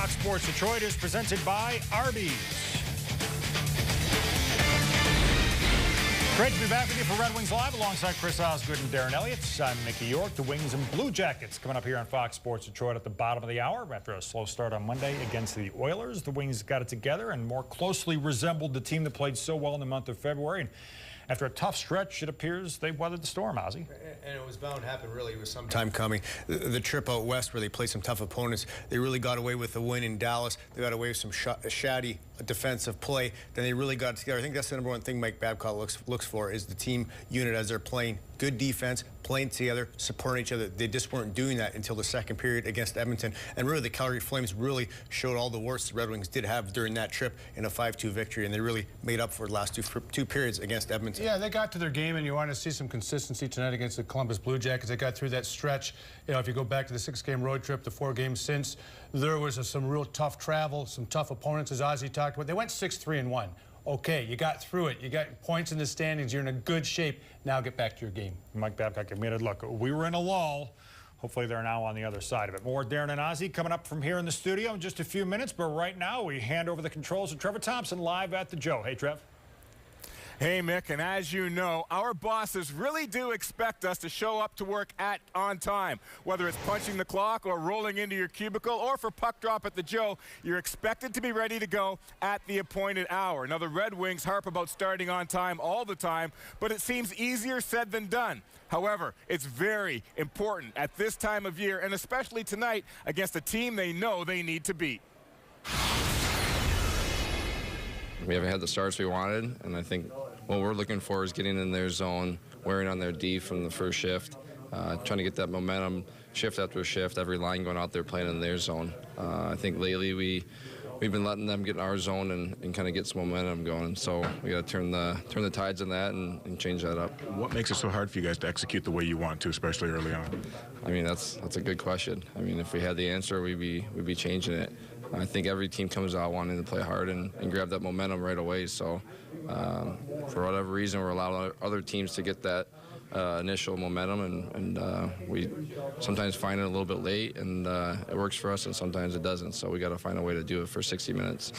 Fox Sports Detroit is presented by Arby's. Great to be back with you for Red Wings Live alongside Chris Osgood and Darren Elliott. I'm Mickey York. The Wings and Blue Jackets coming up here on Fox Sports Detroit at the bottom of the hour. After a slow start on Monday against the Oilers, the Wings got it together and more closely resembled the team that played so well in the month of February. And after a tough stretch, it appears they weathered the storm, Ozzy. And it was bound to happen, really. It was some time coming. The trip out west where they played some tough opponents, they really got away with the win in Dallas. They got away with some shoddy defensive play. Then they really got it together. I think that's the number one thing Mike Babcock looks for is the team unit as they're playing. Good defense, playing together, supporting each other. They just weren't doing that until the second period against Edmonton. And really, the Calgary Flames really showed all the warts the Red Wings did have during that trip in a 5-2 victory. And they really made up for the last two periods against Edmonton. Yeah, they got to their game, and you want to see some consistency tonight against the Columbus Blue Jackets. They got through that stretch. You know, if you go back to the 6-game road trip, the 4 games since, there was some real tough travel, some tough opponents, as Ozzy talked about. They went 6-3-1. Okay, you got through it. You got points in the standings. You're in a good shape. Now get back to your game. Mike Babcock admitted, look, we were in a lull. Hopefully they're now on the other side of it. More Darren and Ozzy coming up from here in the studio in just a few minutes. But right now, we hand over the controls to Trevor Thompson live at the Joe. Hey, Trev. Hey, Mick, and as you know, our bosses really do expect us to show up to work on time. Whether it's punching the clock or rolling into your cubicle or for puck drop at the Joe, you're expected to be ready to go at the appointed hour. Now, the Red Wings harp about starting on time all the time, but it seems easier said than done. However, it's very important at this time of year, and especially tonight against a team they know they need to beat. We haven't had the starts we wanted, and I think what we're looking for is getting in their zone, wearing on their D from the first shift, trying to get that momentum shift after shift, every line going out there playing in their zone. I think lately we've been letting them get in our zone and kind of get some momentum going. So we got to turn the tides on that and change that up. What makes it so hard for you guys to execute the way you want to, especially early on? I mean, that's a good question. I mean, if we had the answer, we'd be changing it. I think every team comes out wanting to play hard and grab that momentum right away. So for whatever reason, we're allowing other teams to get that initial momentum, and we sometimes find it a little bit late, and it works for us, and sometimes it doesn't. So we got to find a way to do it for 60 minutes.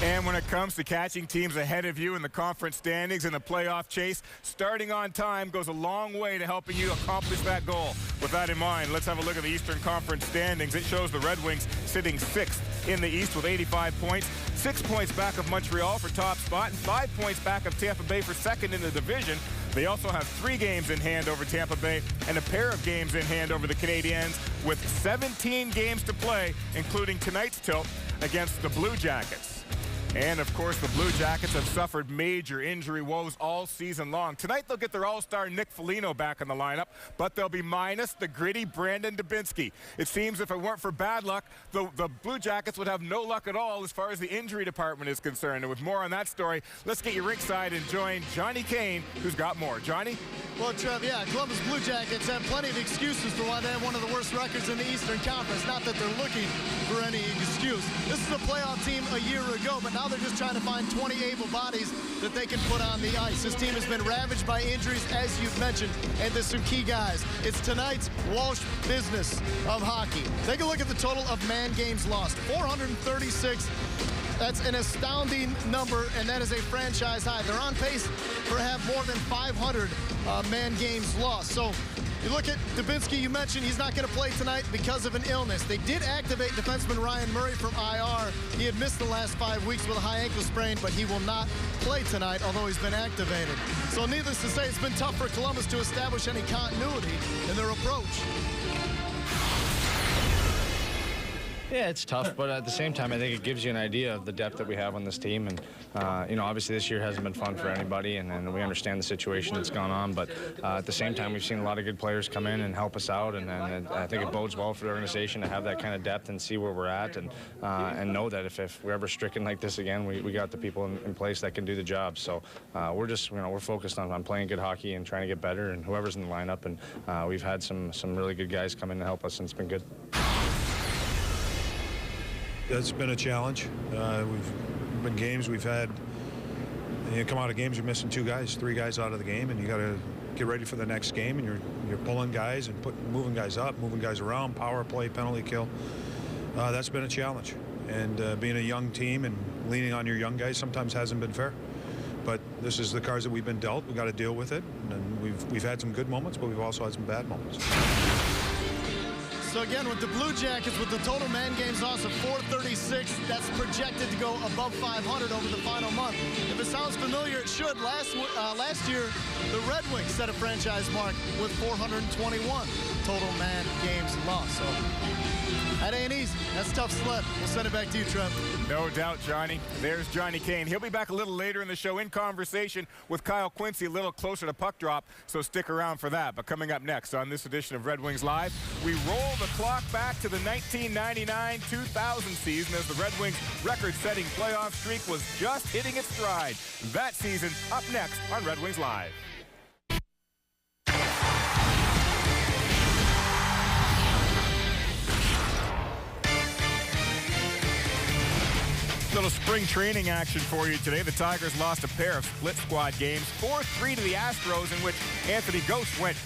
And when it comes to catching teams ahead of you in the conference standings and the playoff chase, starting on time goes a long way to helping you accomplish that goal. With that in mind, let's have a look at the Eastern Conference standings. It shows the Red Wings sitting 6th in the East with 85 points, 6 points back of Montreal for top spot, and 5 points back of Tampa Bay for second in the division. They also have 3 games in hand over Tampa Bay and a pair of games in hand over the Canadiens with 17 games to play, including tonight's tilt against the Blue Jackets. And, of course, the Blue Jackets have suffered major injury woes all season long. Tonight, they'll get their all-star Nick Foligno back in the lineup, but they'll be minus the gritty Brandon Dubinsky. It seems if it weren't for bad luck, the Blue Jackets would have no luck at all as far as the injury department is concerned. And with more on that story, let's get you ringside and join Johnny Kane, who's got more. Johnny? Well, Trev, yeah, Columbus Blue Jackets have plenty of excuses for why they have one of the worst records in the Eastern Conference. Not that they're looking for any excuse. This is a playoff team a year ago, but now they're just trying to find 20 able bodies that they can put on the ice. This team has been ravaged by injuries, as you've mentioned, and there's some key guys. It's tonight's Walsh business of hockey. Take a look at the total of man games lost. 436. That's an astounding number, and that is a franchise high. They're on pace for have more than 500 man games lost. So you look at Dubinsky, you mentioned he's not going to play tonight because of an illness. They did activate defenseman Ryan Murray from IR. He had missed the last 5 weeks with a high ankle sprain, but he will not play tonight, although he's been activated. So needless to say, it's been tough for Columbus to establish any continuity in their approach. Yeah, it's tough, but at the same time, I think it gives you an idea of the depth that we have on this team. And, you know, obviously this year hasn't been fun for anybody, and we understand the situation that's gone on. But at the same time, we've seen a lot of good players come in and help us out, and I think it bodes well for the organization to have that kind of depth and see where we're at, and know that if we're ever stricken like this again, we got the people in place that can do the job. So we're just, you know, we're focused on playing good hockey and trying to get better, and whoever's in the lineup. And we've had some really good guys come in to help us, and it's been good. That's been a challenge. We've been games we've had. You come out of games, you're missing 2 guys, 3 guys out of the game, and you got to get ready for the next game. And you're pulling guys and moving guys up, moving guys around, power play, penalty kill. That's been a challenge. And being a young team and leaning on your young guys sometimes hasn't been fair. But this is the cards that we've been dealt. We've got to deal with it. And we've had some good moments, but we've also had some bad moments. So again, with the Blue Jackets, with the total man games loss of 436, that's projected to go above 500 over the final month. If it sounds familiar, it should. Last year, the Red Wings set a franchise mark with 421 total man games lost. So that ain't easy. That's tough sled. We'll send it back to you, Trev. No doubt, Johnny. There's Johnny Kane. He'll be back a little later in the show in conversation with Kyle Quincy a little closer to puck drop, so stick around for that. But coming up next on this edition of Red Wings Live, we roll the clock back to the 1999-2000 season as the Red Wings' record-setting playoff streak was just hitting its stride. That season up next on Red Wings Live. Little spring training action for you today. The Tigers lost a pair of split squad games, 4-3 to the Astros, in which Anthony Ghost went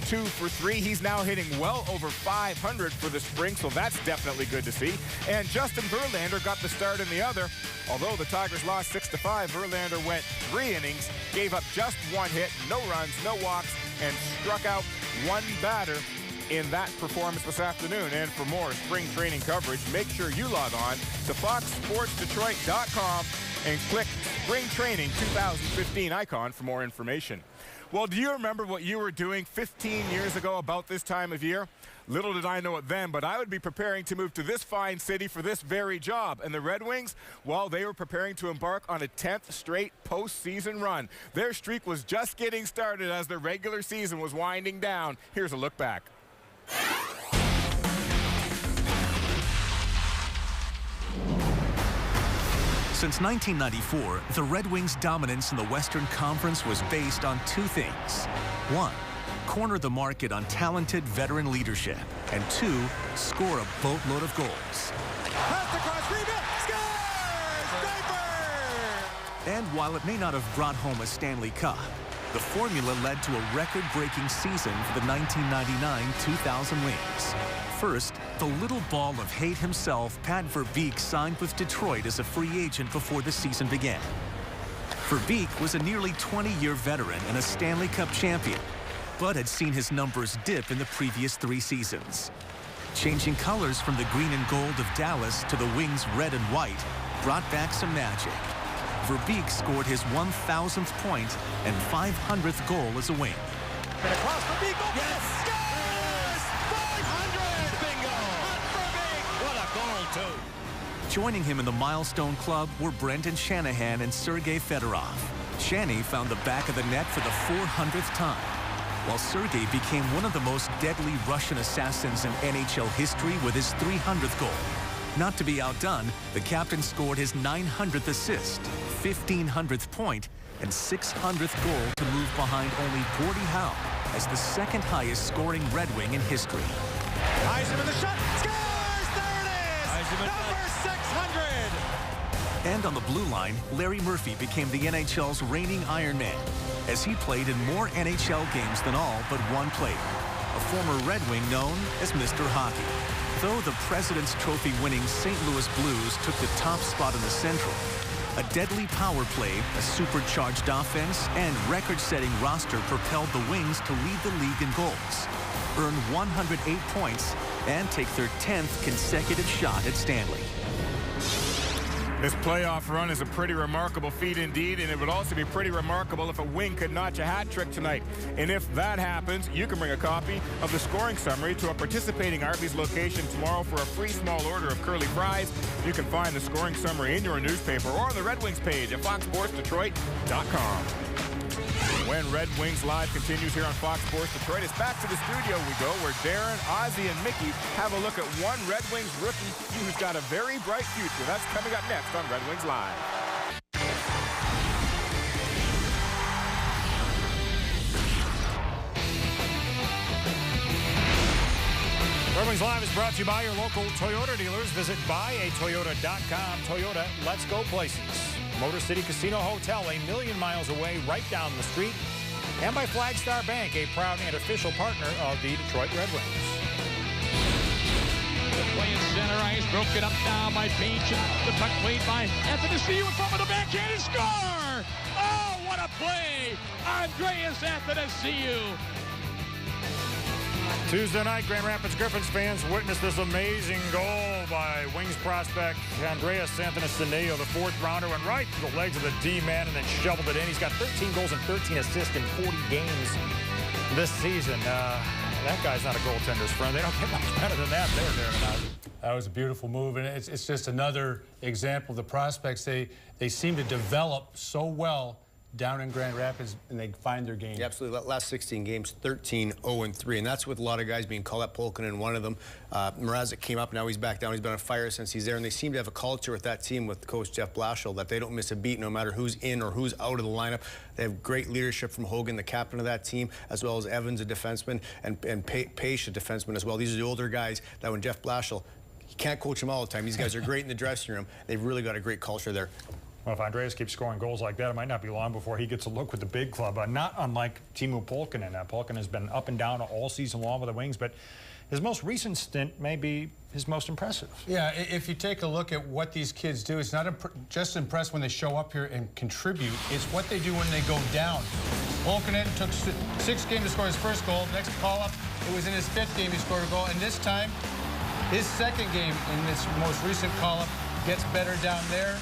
2 for 3. He's now hitting well over 500 for the spring, so that's definitely good to see. And Justin Verlander got the start in the other. Although the Tigers lost 6-5, Verlander went 3 innings, gave up just 1 hit, no runs, no walks, and struck out 1 batter in that performance this afternoon. And for more spring training coverage, make sure you log on to foxsportsdetroit.com and click Spring Training 2015 icon for more information. Well, do you remember what you were doing 15 years ago about this time of year? Little did I know it then, but I would be preparing to move to this fine city for this very job. And the Red Wings, well, they were preparing to embark on a 10th straight postseason run. Their streak was just getting started as the regular season was winding down. Here's a look back. Since 1994, the Red Wings' dominance in the Western Conference was based on 2 things. 1, corner the market on talented veteran leadership. And 2, score a boatload of goals. Pass across, rebound, scores! Draper! And while it may not have brought home a Stanley Cup, the formula led to a record-breaking season for the 1999-2000 Wings. First, the little ball of hate himself, Pat Verbeek, signed with Detroit as a free agent before the season began. Verbeek was a nearly 20-year veteran and a Stanley Cup champion, but had seen his numbers dip in the previous 3 seasons. Changing colors from the green and gold of Dallas to the Wings' red and white brought back some magic. Verbeek scored his 1,000th point and 500th goal as a Wing. And across Verbeek, yes! Scores! 500! Bingo! On Verbeek! What a goal, too! Joining him in the milestone club were Brendan Shanahan and Sergei Fedorov. Shanny found the back of the net for the 400th time, while Sergei became one of the most deadly Russian assassins in NHL history with his 300th goal. Not to be outdone, the captain scored his 900th assist, 1,500th point, and 600th goal to move behind only Gordie Howe as the 2nd highest scoring Red Wing in history. Eisenman the shot, scores! There it is! Number 600! And on the blue line, Larry Murphy became the NHL's reigning Iron Man, as he played in more NHL games than all but one player, a former Red Wing known as Mr. Hockey. Though the President's Trophy-winning St. Louis Blues took the top spot in the Central, a deadly power play, a supercharged offense, and record-setting roster propelled the Wings to lead the league in goals, earn 108 points, and take their 10th consecutive shot at Stanley. This playoff run is a pretty remarkable feat indeed, and it would also be pretty remarkable if a Wing could notch a hat trick tonight. And if that happens, you can bring a copy of the scoring summary to a participating Arby's location tomorrow for a free small order of curly fries. You can find the scoring summary in your newspaper or on the Red Wings page at foxsportsdetroit.com. When Red Wings Live continues here on Fox Sports Detroit, it's back to the studio we go, where Darren, Ozzie, and Mickey have a look at one Red Wings rookie who's got a very bright future. That's coming up next on Red Wings Live. Red Wings Live is brought to you by your local Toyota dealers. Visit buyatoyota.com. Toyota, let's go places. Motor City Casino Hotel, a million miles away, right down the street. And by Flagstar Bank, a proud and official partner of the Detroit Red Wings. Play in center ice, broken up now by Paige. The puck played by Athanasiou in front of the backhand and score! Oh, what a play! Andreas Athanasiou. Tuesday night, Grand Rapids Griffins fans witnessed this amazing goal by Wings prospect Andreas Athanasiou, the fourth-rounder, went right through the legs of the D-man and then shoveled it in. He's got 13 goals and 13 assists in 40 games this season. That guy's not a goaltender's friend. They don't get much better than that there, Darren. That was a beautiful move, and it's just another example of the prospects. They seem to develop so well down in Grand Rapids, and they find their game. Yeah, absolutely. Last 16 games, 13-0-3, and that's with a lot of guys being called up. Polkinen, one of them. Mrazek came up, now he's back down. He's been on fire since he's there, and they seem to have a culture with that team with Coach Jeff Blashill that they don't miss a beat no matter who's in or who's out of the lineup. They have great leadership from Hogan, the captain of that team, as well as Evans, a defenseman, and Paige, a defenseman as well. These are the older guys that when Jeff Blashill, he can't coach them all the time. These guys are great in the dressing room. They've really got a great culture there. Well, if Andreas keeps scoring goals like that, it might not be long before he gets a look with the big club. Not unlike Teemu Polkinen. Polkinen has been up and down all season long with the Wings, but his most recent stint may be his most impressive. Yeah, if you take a look at what these kids do, it's not just impressed when they show up here and contribute. It's what they do when they go down. Polkinen took 6 games to score his first goal. Next call-up, it was in his 5th game he scored a goal. And this time, his 2nd game in this most recent call-up gets better down there.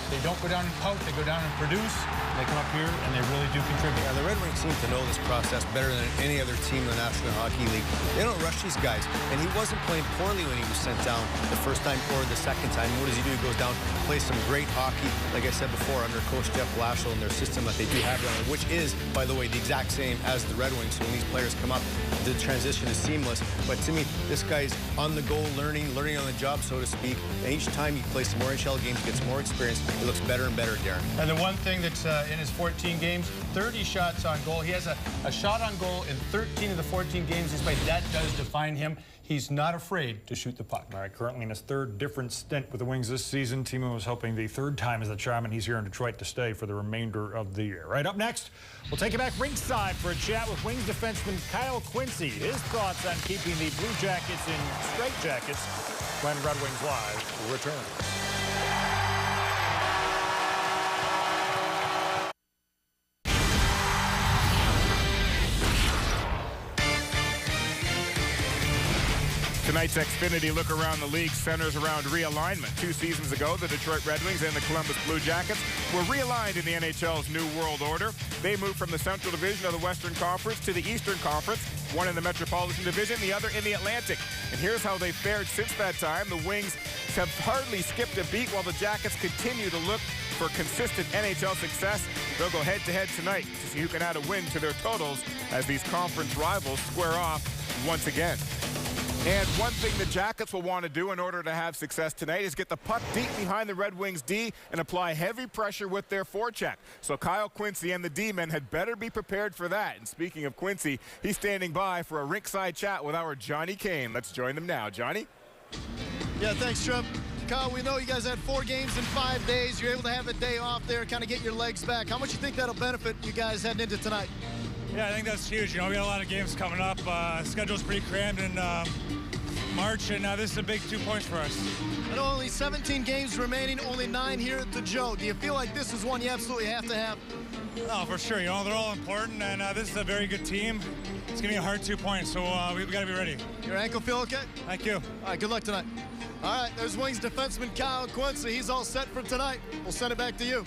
They don't go down and pout, they go down and produce. They come up here and they really do contribute. Yeah, the Red Wings seem to know this process better than any other team in the National Hockey League. They don't rush these guys. And he wasn't playing poorly when he was sent down the first time or the second time. What does he do? He goes down, plays some great hockey, like I said before, under Coach Jeff Blashill and their system that they do have down there, which is, by the way, the exact same as the Red Wings. So when these players come up, the transition is seamless. But to me, this guy's on the go, learning on the job, so to speak. And each time he plays some more NHL games, gets more experience, it looks better and better, Darren. And the one thing that's in his 14 games, 30 shots on goal. He has a shot on goal in 13 of the 14 games he's played. That does define him. He's not afraid to shoot the puck. All right, currently in his 3rd different stint with the Wings this season. Teemu was hoping the 3rd time as the charm, and he's here in Detroit to stay for the remainder of the year. Right up next, we'll take you back ringside for a chat with Wings defenseman Kyle Quincy. His thoughts on keeping the Blue Jackets in straitjackets when Red Wings Live will return. Tonight's Xfinity look around the league centers around realignment. 2 seasons ago, the Detroit Red Wings and the Columbus Blue Jackets were realigned in the NHL's New World Order. They moved from the Central Division of the Western Conference to the Eastern Conference, one in the Metropolitan Division, the other in the Atlantic. And here's how they fared since that time. The Wings have hardly skipped a beat while the Jackets continue to look for consistent NHL success. They'll go head-to-head tonight to see who can add a win to their totals as these conference rivals square off once again. And one thing the Jackets will want to do in order to have success tonight is get the puck deep behind the Red Wings D and apply heavy pressure with their forecheck. So Kyle Quincy and the D-men had better be prepared for that. And speaking of Quincy, he's standing by for a rinkside chat with our Johnny Kane. Let's join them now. Johnny? Yeah, thanks, Trump. Kyle, we know you guys had 4 games in 5 days. You're able to have a day off there, kind of get your legs back. How much do you think that'll benefit you guys heading into tonight? Yeah, I think that's huge. You know, we got a lot of games coming up. Schedule's pretty crammed in March, and this is a big 2 points for us. I know only 17 games remaining, only 9 here at the Joe. Do you feel like this is one you absolutely have to have? No, for sure. You know, they're all important, and this is a very good team. It's going to be a hard 2 points, so we've got to be ready. Your ankle feel okay? Thank you. All right, good luck tonight. All right, there's Wings defenseman Kyle Quincy. He's all set for tonight. We'll send it back to you.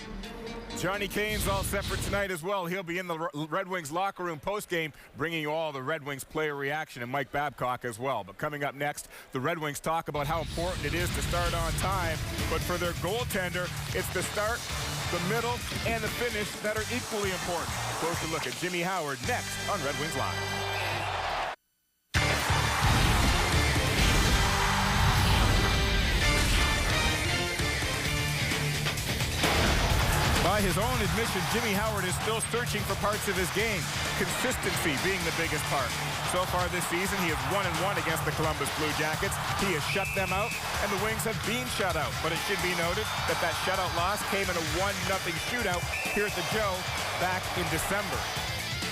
Johnny Kane's all set for tonight as well. He'll be in the Red Wings locker room post-game, bringing you all the Red Wings player reaction, and Mike Babcock as well. But coming up next, the Red Wings talk about how important it is to start on time. But for their goaltender, it's the start, the middle, and the finish that are equally important. A closer look at Jimmy Howard next on Red Wings Live. By his own admission, Jimmy Howard is still searching for parts of his game, consistency being the biggest part. So far this season, he is 1-1 against the Columbus Blue Jackets. He has shut them out, and the Wings have been shut out. But it should be noted that that shutout loss came in a 1-0 shootout here at the Joe back in December.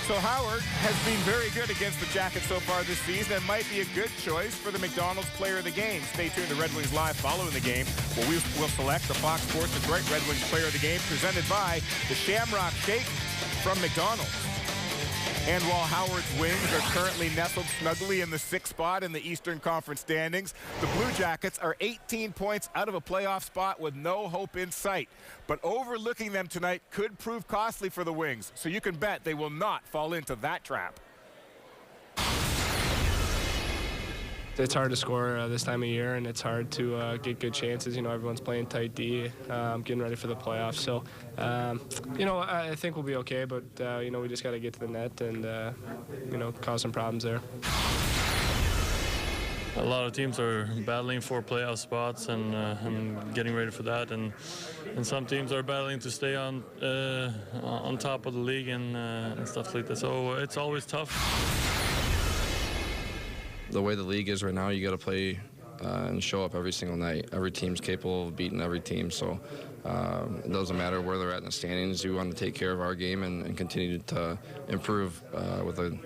So Howard has been very good against the Jackets so far this season and might be a good choice for the McDonald's Player of the Game. Stay tuned to Red Wings Live following the game, where we will select the Fox Sports Detroit Red Wings Player of the Game, presented by the Shamrock Shake from McDonald's. And while Howard's Wings are currently nestled snugly in the 6th spot in the Eastern Conference standings, the Blue Jackets are 18 points out of a playoff spot with no hope in sight. But overlooking them tonight could prove costly for the Wings, so you can bet they will not fall into that trap. It's hard to score this time of year, and it's hard to get good chances. You know, everyone's playing tight D, getting ready for the playoffs. So, you know, I think we'll be okay, but, you know, we just got to get to the net and, you know, cause some problems there. A lot of teams are battling for playoff spots and getting ready for that, and some teams are battling to stay on top of the league and stuff like that. So it's always tough. The way the league is right now, you got to play and show up every single night. Every team's capable of beating every team, so it doesn't matter where they're at in the standings. We want to take care of our game and continue to improve with the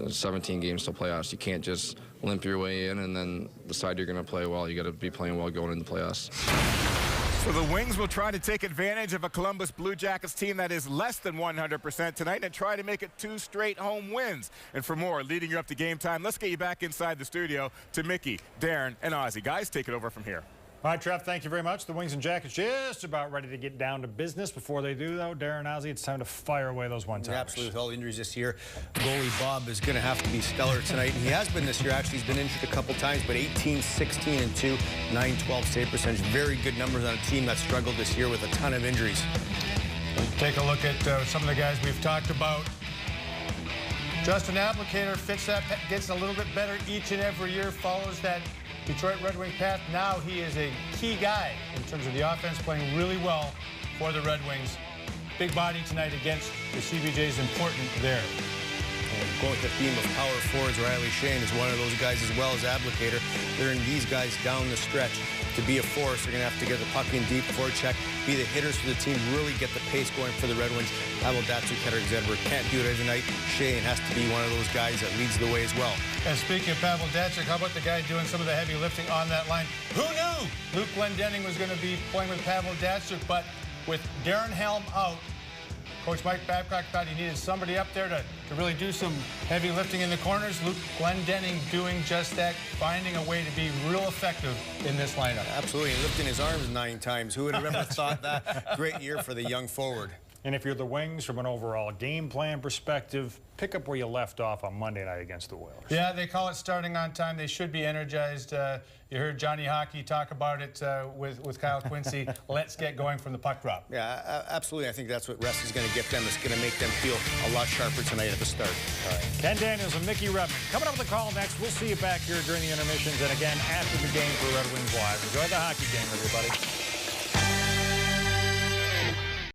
17 games till playoffs. You can't just limp your way in and then decide you're going to play well. You got to be playing well going into playoffs. So the Wings will try to take advantage of a Columbus Blue Jackets team that is less than 100% tonight and try to make it 2 straight home wins. And for more, leading you up to game time, let's get you back inside the studio to Mickey, Darren, and Ozzy. Guys, take it over from here. All right, Trev, thank you very much. The Wings and Jackets just about ready to get down to business. Before they do, though, Darren, Ozzy, it's time to fire away those one-timers. Yeah, absolutely. With all the injuries this year, goalie Bob is going to have to be stellar tonight. And he has been this year, actually. He's been injured a couple times, but 18, 16, and 2, 9-12 save percentage. Very good numbers on a team that struggled this year with a ton of injuries. Take a look at some of the guys we've talked about. Justin Applicator fits that, gets a little bit better each and every year, follows that Detroit Red Wing path. Now he is a key guy in terms of the offense, playing really well for the Red Wings. Big body tonight against the CBJ is important there. And going with the theme of power forwards, Riley Shane is one of those guys as well as Applicator. They're in these guys down the stretch. To be a force, they're going to have to get the puck in deep, forecheck, be the hitters for the team, really get the pace going for the Red Wings. Pavel Datsyuk, Henrik Zetterberg can't do it every night. Shane has to be one of those guys that leads the way as well. And speaking of Pavel Datsyuk, how about the guy doing some of the heavy lifting on that line? Who knew Luke Glendening was going to be playing with Pavel Datsyuk, but with Darren Helm out, Coach Mike Babcock thought he needed somebody up there to really do some heavy lifting in the corners. Luke Glendening doing just that, finding a way to be real effective in this lineup. Absolutely, and lifting his arms 9 times. Who would have ever thought that? Great year for the young forward. And if you're the Wings, from an overall game plan perspective, pick up where you left off on Monday night against the Oilers. Yeah, they call it starting on time. They should be energized. You heard Johnny Hockey talk about it with Kyle Quincy. Let's get going from the puck drop. Yeah, absolutely. I think that's what rest is going to get them. It's going to make them feel a lot sharper tonight at the start. All right. Ken Daniels and Mickey Redmond coming up with the call next. We'll see you back here during the intermissions and again after the game for Red Wings Live. Enjoy the hockey game, everybody.